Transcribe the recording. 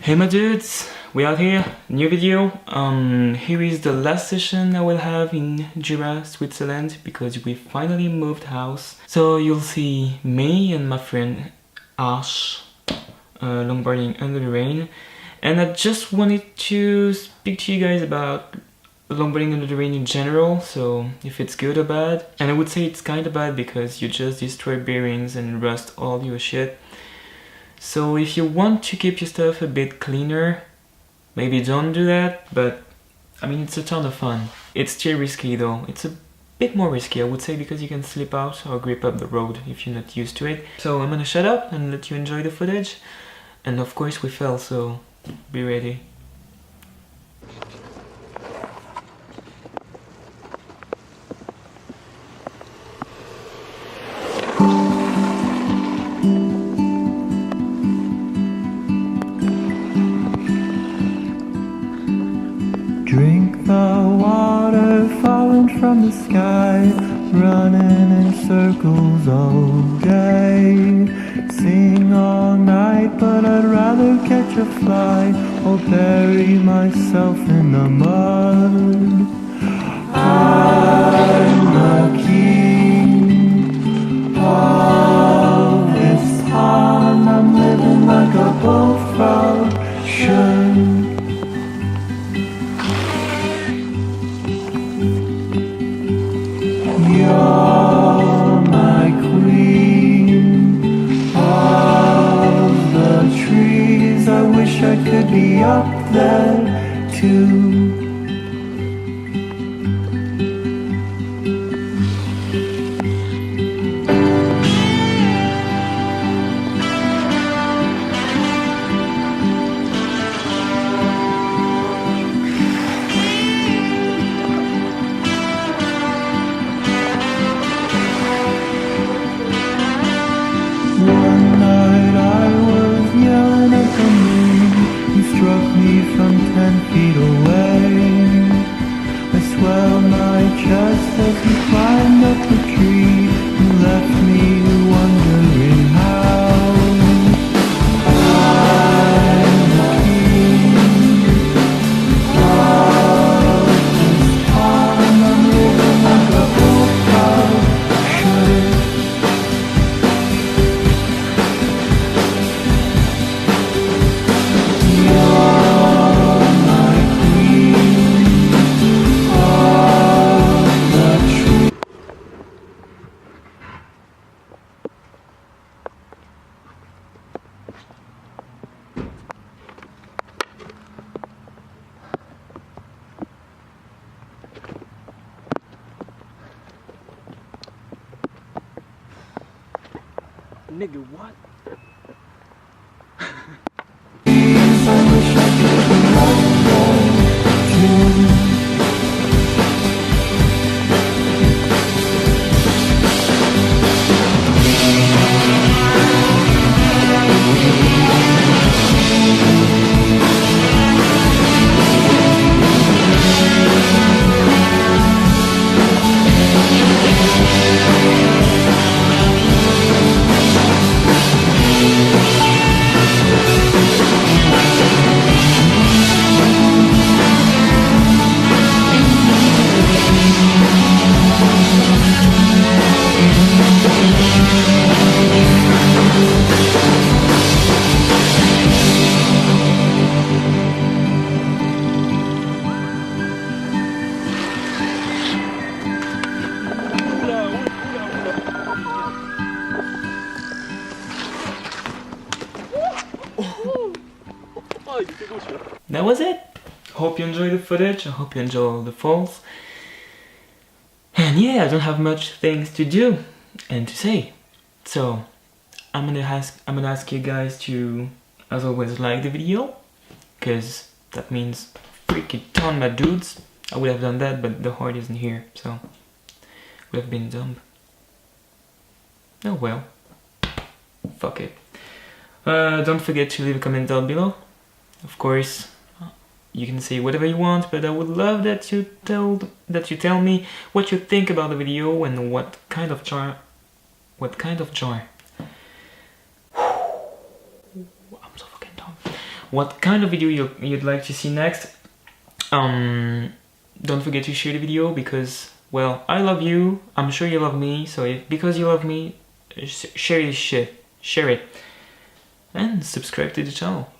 Hey my dudes, we out here, new video. Here is the last session I will have in Byah, Switzerland, because we finally moved house. So you'll see me and my friend Ash longboarding under the rain. And I just wanted to speak to you guys about longboarding under the rain in general, so if it's good or bad. And I would say it's kinda bad because you just destroy bearings and rust all your shit. So if you want to keep your stuff a bit cleaner, maybe don't do that, but I mean it's a ton of fun. It's still risky though. It's a bit more risky I would say because you can slip out or grip up the road if you're not used to it. So I'm gonna shut up and let you enjoy the footage. And of course we fell, so be ready. Drink the water falling from the sky, running in circles all day. Sing all night, but I'd rather catch a fly or bury myself in the mud. I'm the king of this pond. I'm living like a bullfrog should. You're my queen of the trees. I wish I could be up there too. One night I was yelling at the moon. He struck me from 10 feet away. I swelled my chest as he climbed up the tree and left me wondering how. I'm the king of this pond. I'm living like a bullfrog should. Nigga, what? That was it. Hope you enjoyed the footage. I hope you enjoy all the falls. And yeah, I don't have much things to do and to say. So I'm gonna ask you guys to, as always, like the video, because that means freaking ton, my dudes. I would have done that, but the heart isn't here, so would have been dumb. Oh well. Fuck it. Don't forget to leave a comment down below. Of course, you can say whatever you want, but I would love that you tell me what you think about the video and what kind of jar. I'm so fucking dumb. what kind of video you'd like to see next. Don't forget to share the video because, well, I love you, I'm sure you love me, so because you love me, share this shit, share it, and subscribe to the channel.